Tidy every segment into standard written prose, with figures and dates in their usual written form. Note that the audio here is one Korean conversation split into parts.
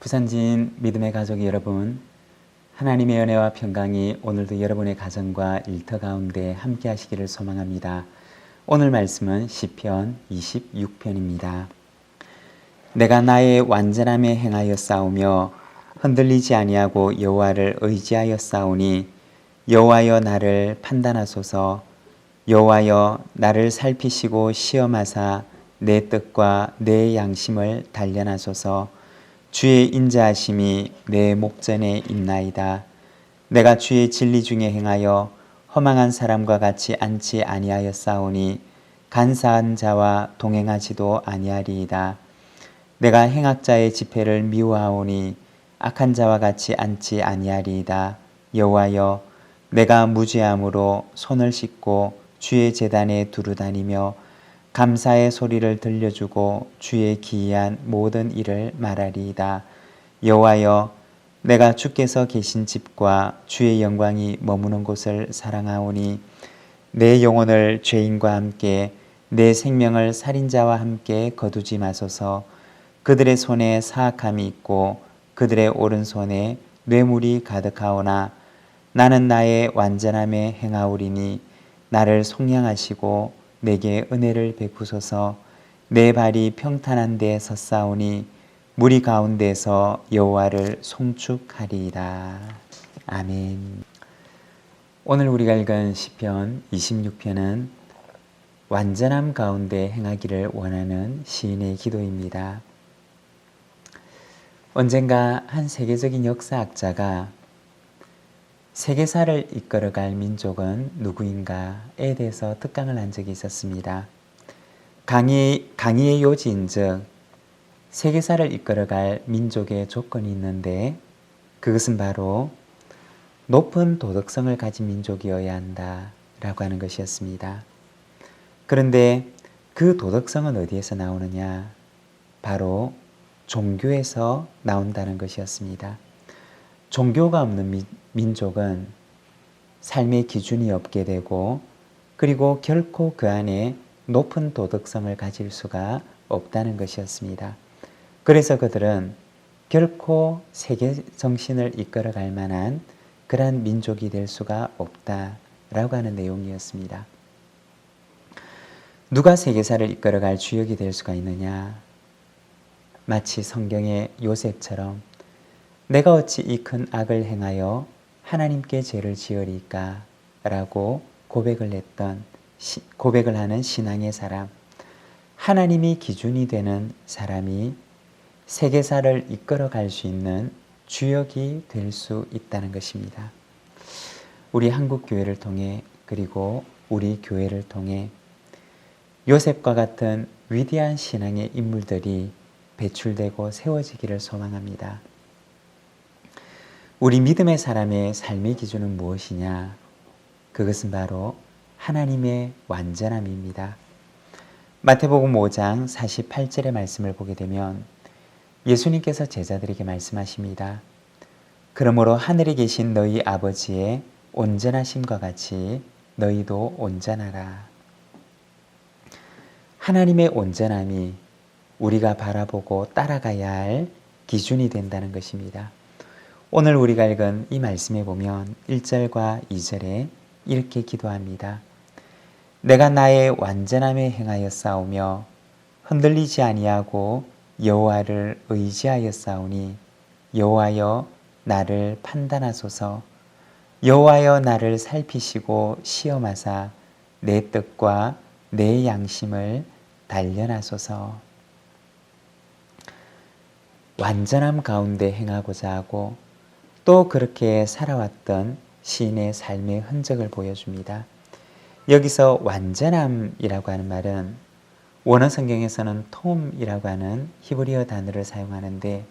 부산진 믿음의 가족 여러분, 하나님의 은혜와 평강이 오늘도 여러분의 가정과 일터 가운데 함께 하시기를 소망합니다. 오늘 말씀은 시편 26편입니다. 내가 나의 완전함에 행하여 싸우며 흔들리지 아니하고 여호와를 의지하여 싸우니 여호와여 나를 판단하소서. 여호와여 나를 살피시고 시험하사 내 뜻과 내 양심을 단련하소서. 주의 인자하심이 내 목전에 있나이다. 내가 주의 진리 중에 행하여 허망한 사람과 같이 앉지 아니하였사오니 간사한 자와 동행하지도 아니하리이다. 내가 행악자의 집회를 미워하오니 악한 자와 같이 앉지 아니하리이다. 여호와여 내가 무죄함으로 손을 씻고 주의 제단에 두루 다니며 감사의 소리를 들려주고 주의 기이한 모든 일을 말하리이다. 여호와여 내가 주께서 계신 집과 주의 영광이 머무는 곳을 사랑하오니 내 영혼을 죄인과 함께 내 생명을 살인자와 함께 거두지 마소서. 그들의 손에 사악함이 있고 그들의 오른손에 뇌물이 가득하오나 나는 나의 완전함에 행하오리니 나를 속량하시고 내게 은혜를 베푸소서. 내 발이 평탄한 데 섰사오니 무리 가운데서 여호와를 송축하리이다. 아멘. 오늘 우리가 읽은 시편 26편은 완전함 가운데 행하기를 원하는 시인의 기도입니다. 언젠가 한 세계적인 역사학자가 세계사를 이끌어갈 민족은 누구인가에 대해서 특강을 한 적이 있었습니다. 강의의 요지인 즉 세계사를 이끌어갈 민족의 조건이 있는데 그것은 바로 높은 도덕성을 가진 민족이어야 한다라고 하는 것이었습니다. 그런데 그 도덕성은 어디에서 나오느냐? 바로 종교에서 나온다는 것이었습니다. 종교가 없는 민족은 삶의 기준이 없게 되고 그리고 결코 그 안에 높은 도덕성을 가질 수가 없다는 것이었습니다. 그래서 그들은 결코 세계 정신을 이끌어갈 만한 그러한 민족이 될 수가 없다라고 하는 내용이었습니다. 누가 세계사를 이끌어갈 주역이 될 수가 있느냐? 마치 성경의 요셉처럼 내가 어찌 이 큰 악을 행하여 하나님께 죄를 지으리까? 라고 고백을 하는 신앙의 사람, 하나님이 기준이 되는 사람이 세계사를 이끌어갈 수 있는 주역이 될 수 있다는 것입니다. 우리 한국교회를 통해 그리고 우리 교회를 통해 요셉과 같은 위대한 신앙의 인물들이 배출되고 세워지기를 소망합니다. 우리 믿음의 사람의 삶의 기준은 무엇이냐? 그것은 바로 하나님의 완전함입니다. 마태복음 5장 48절의 말씀을 보게 되면 예수님께서 제자들에게 말씀하십니다. 그러므로 하늘에 계신 너희 아버지의 온전하심과 같이 너희도 온전하라. 하나님의 온전함이 우리가 바라보고 따라가야 할 기준이 된다는 것입니다. 오늘 우리가 읽은 이 말씀에 보면 1절과 2절에 이렇게 기도합니다. 내가 나의 완전함에 행하여 싸우며 흔들리지 아니하고 여호와를 의지하여 싸우니 여호와여 나를 판단하소서. 여호와여 나를 살피시고 시험하사 내 뜻과 내 양심을 단련하소서. 완전함 가운데 행하고자 하고 또 그렇게 살아왔던 시인의 삶의 흔적을 보여줍니다. 여기서 완전함이라고 하는 말은 원어 성경에서는 톰이라고 하는 히브리어 단어를 사용하는데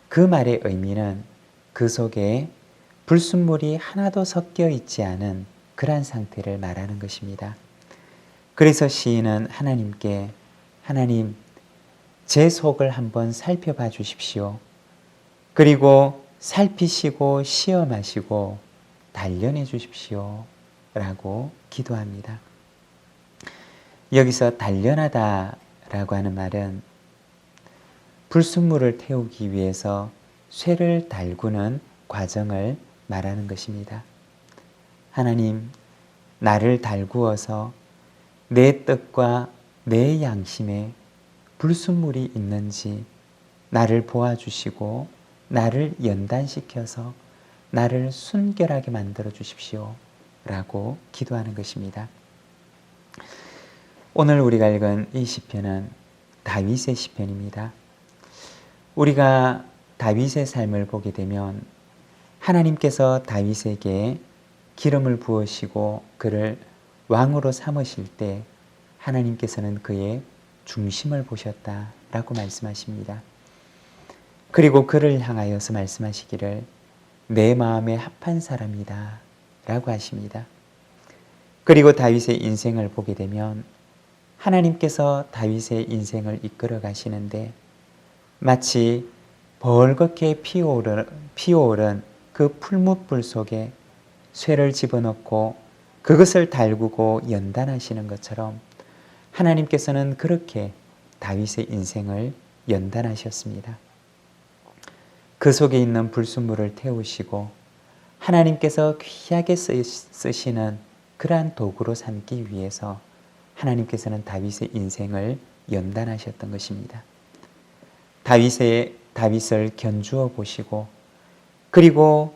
그 말의 의미는 그 속에 불순물이 하나도 섞여 있지 않은 그러한 상태를 말하는 것입니다. 그래서 시인은 하나님께 하나님 제 속을 한번 살펴봐 주십시오. 그리고 살피시고 시험하시고 단련해 주십시오. 라고 기도합니다. 여기서 단련하다 라고 하는 말은 불순물을 태우기 위해서 쇠를 달구는 과정을 말하는 것입니다. 하나님, 나를 달구어서 내 뜻과 내 양심에 불순물이 있는지 나를 보아주시고 나를 연단시켜서 나를 순결하게 만들어 주십시오 라고 기도하는 것입니다. 오늘 우리가 읽은 이 시편은 다윗의 시편입니다. 우리가 다윗의 삶을 보게 되면 하나님께서 다윗에게 기름을 부으시고 그를 왕으로 삼으실 때 하나님께서는 그의 중심을 보셨다라고 말씀하십니다. 그리고 그를 향하여서 말씀하시기를 내 마음에 합한 사람이다 라고 하십니다. 그리고 다윗의 인생을 보게 되면 하나님께서 다윗의 인생을 이끌어 가시는데 마치 벌겋게 피어오른 그 풀무불 속에 쇠를 집어넣고 그것을 달구고 연단하시는 것처럼 하나님께서는 그렇게 다윗의 인생을 연단하셨습니다. 그 속에 있는 불순물을 태우시고 하나님께서 귀하게 쓰시는 그러한 도구로 삼기 위해서 하나님께서는 다윗의 인생을 연단하셨던 것입니다. 다윗을 견주어 보시고 그리고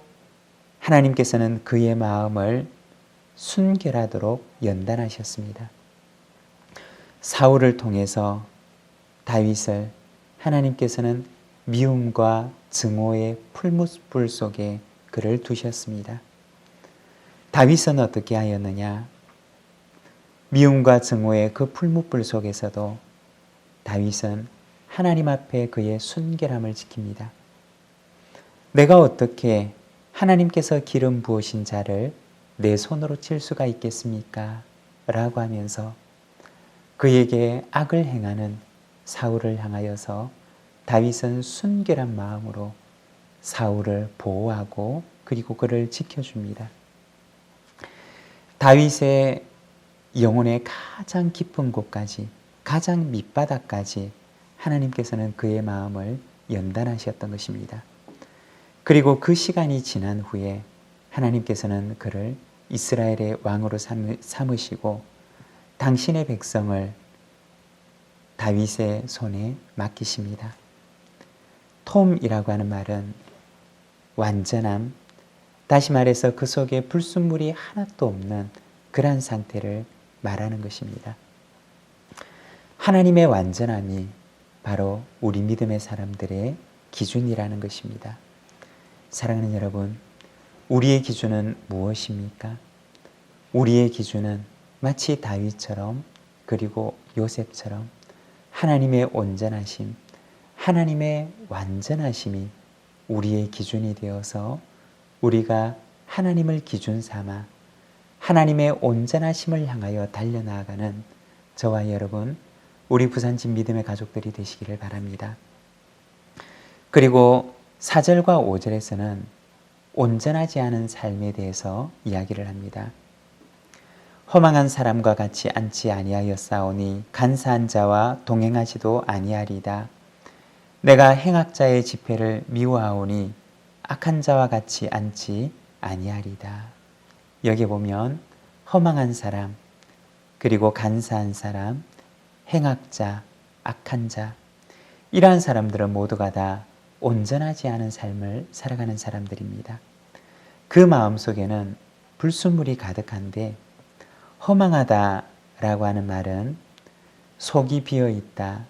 하나님께서는 그의 마음을 순결하도록 연단하셨습니다. 사울을 통해서 다윗을 하나님께서는 미움과 증오의 풀무불 속에 그를 두셨습니다. 다윗은 어떻게 하였느냐? 미움과 증오의 그 풀무불 속에서도 다윗은 하나님 앞에 그의 순결함을 지킵니다. 내가 어떻게 하나님께서 기름 부으신 자를 내 손으로 칠 수가 있겠습니까? 라고 하면서 그에게 악을 행하는 사울을 향하여서 다윗은 순결한 마음으로 사울을 보호하고 그리고 그를 지켜줍니다. 다윗의 영혼의 가장 깊은 곳까지, 가장 밑바닥까지 하나님께서는 그의 마음을 연단하셨던 것입니다. 그리고 그 시간이 지난 후에 하나님께서는 그를 이스라엘의 왕으로 삼으시고 당신의 백성을 다윗의 손에 맡기십니다. 톰이라고 하는 말은 완전함, 다시 말해서 그 속에 불순물이 하나도 없는 그러한 상태를 말하는 것입니다. 하나님의 완전함이 바로 우리 믿음의 사람들의 기준이라는 것입니다. 사랑하는 여러분, 우리의 기준은 무엇입니까? 우리의 기준은 마치 다윗처럼 그리고 요셉처럼 하나님의 온전하심, 하나님의 완전하심이 우리의 기준이 되어서 우리가 하나님을 기준 삼아 하나님의 온전하심을 향하여 달려나가는 저와 여러분, 우리 부산집 믿음의 가족들이 되시기를 바랍니다. 그리고 4절과 5절에서는 온전하지 않은 삶에 대해서 이야기를 합니다. 허망한 사람과 같이 앉지 아니하였사오니 간사한 자와 동행하지도 아니하리다. 내가 행악자의 집회를 미워하오니 악한 자와 같이 앉지 아니하리다. 여기 보면 허망한 사람, 그리고 간사한 사람, 행악자, 악한 자, 이러한 사람들은 모두가 다 온전하지 않은 삶을 살아가는 사람들입니다. 그 마음속에는 불순물이 가득한데 허망하다라고 하는 말은 속이 비어있다,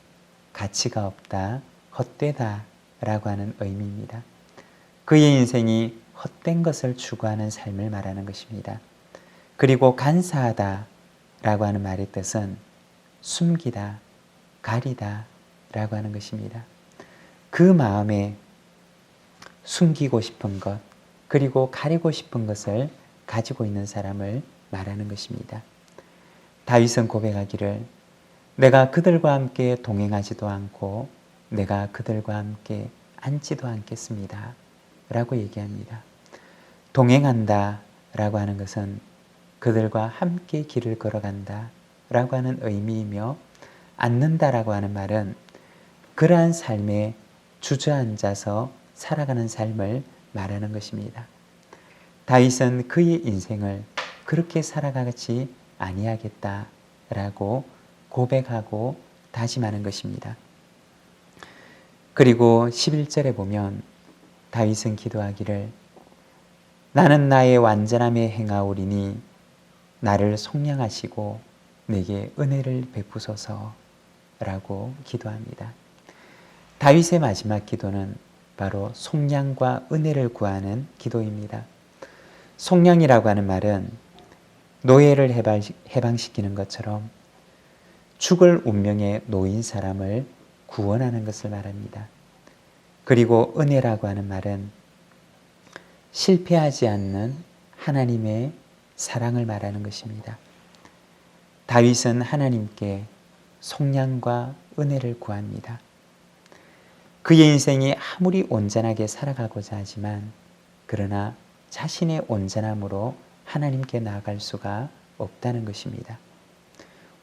가치가 없다, 헛되다라고 하는 의미입니다. 그의 인생이 헛된 것을 추구하는 삶을 말하는 것입니다. 그리고 간사하다라고 하는 말의 뜻은 숨기다, 가리다 라고 하는 것입니다. 그 마음에 숨기고 싶은 것, 그리고 가리고 싶은 것을 가지고 있는 사람을 말하는 것입니다. 다윗은 고백하기를 내가 그들과 함께 동행하지도 않고 내가 그들과 함께 앉지도 않겠습니다 라고 얘기합니다. 동행한다 라고 하는 것은 그들과 함께 길을 걸어간다 라고 하는 의미이며 앉는다라고 하는 말은 그러한 삶에 주저앉아서 살아가는 삶을 말하는 것입니다. 다윗은 그의 인생을 그렇게 살아가지 아니하겠다라고 고백하고 다짐하는 것입니다. 그리고 11절에 보면 다윗은 기도하기를 나는 나의 완전함에 행하오리니 나를 속량하시고 내게 은혜를 베푸소서라고 기도합니다. 다윗의 마지막 기도는 바로 속량과 은혜를 구하는 기도입니다. 속량이라고 하는 말은 노예를 해방시키는 것처럼 죽을 운명에 놓인 사람을 구원하는 것을 말합니다. 그리고 은혜라고 하는 말은 실패하지 않는 하나님의 사랑을 말하는 것입니다. 다윗은 하나님께 속량과 은혜를 구합니다. 그의 인생이 아무리 온전하게 살아가고자 하지만 그러나 자신의 온전함으로 하나님께 나아갈 수가 없다는 것입니다.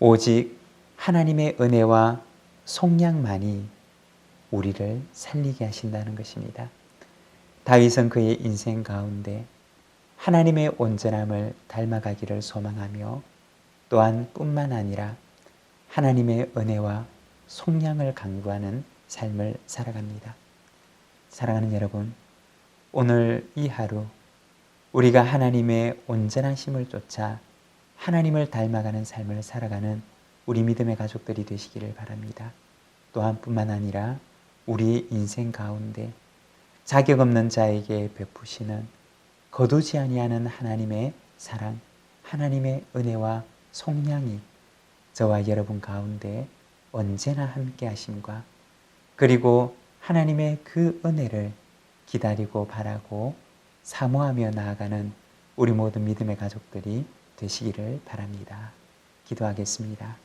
오직 하나님의 은혜와 속량만이 우리를 살리게 하신다는 것입니다. 다윗은 그의 인생 가운데 하나님의 온전함을 닮아가기를 소망하며 또한 뿐만 아니라 하나님의 은혜와 속량을 강구하는 삶을 살아갑니다. 사랑하는 여러분, 오늘 이 하루 우리가 하나님의 온전하심을 쫓아 하나님을 닮아가는 삶을 살아가는 우리 믿음의 가족들이 되시기를 바랍니다. 또한 뿐만 아니라 우리의 인생 가운데 자격 없는 자에게 베푸시는 거두지 아니하는 하나님의 사랑, 하나님의 은혜와 속량이 저와 여러분 가운데 언제나 함께 하심과 그리고 하나님의 그 은혜를 기다리고 바라고 사모하며 나아가는 우리 모든 믿음의 가족들이 되시기를 바랍니다. 기도하겠습니다.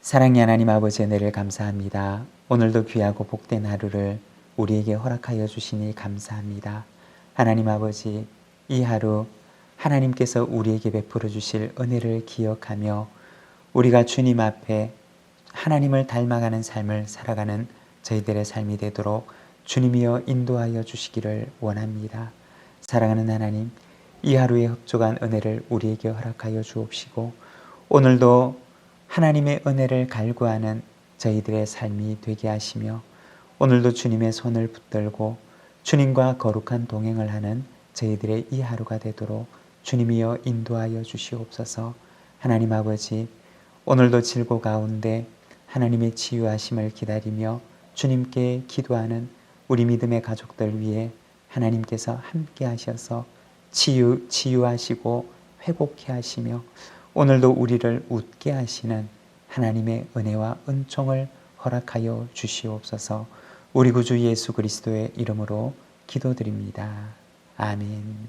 사랑의 하나님 아버지 은혜를 감사합니다. 오늘도 귀하고 복된 하루를 우리에게 허락하여 주시니 감사합니다. 하나님 아버지, 이 하루 하나님께서 우리에게 베풀어 주실 은혜를 기억하며 우리가 주님 앞에 하나님을 닮아가는 삶을 살아가는 저희들의 삶이 되도록 주님이여 인도하여 주시기를 원합니다. 사랑하는 하나님, 이 하루의 흡족한 은혜를 우리에게 허락하여 주옵시고 오늘도 하나님의 은혜를 갈구하는 저희들의 삶이 되게 하시며 오늘도 주님의 손을 붙들고 주님과 거룩한 동행을 하는 저희들의 이 하루가 되도록 주님이여 인도하여 주시옵소서. 하나님 아버지, 오늘도 질고 가운데 하나님의 치유하심을 기다리며 주님께 기도하는 우리 믿음의 가족들 위해 하나님께서 함께 하셔서 치유하시고 회복케 하시며 오늘도 우리를 웃게 하시는 하나님의 은혜와 은총을 허락하여 주시옵소서. 우리 구주 예수 그리스도의 이름으로 기도드립니다. 아멘.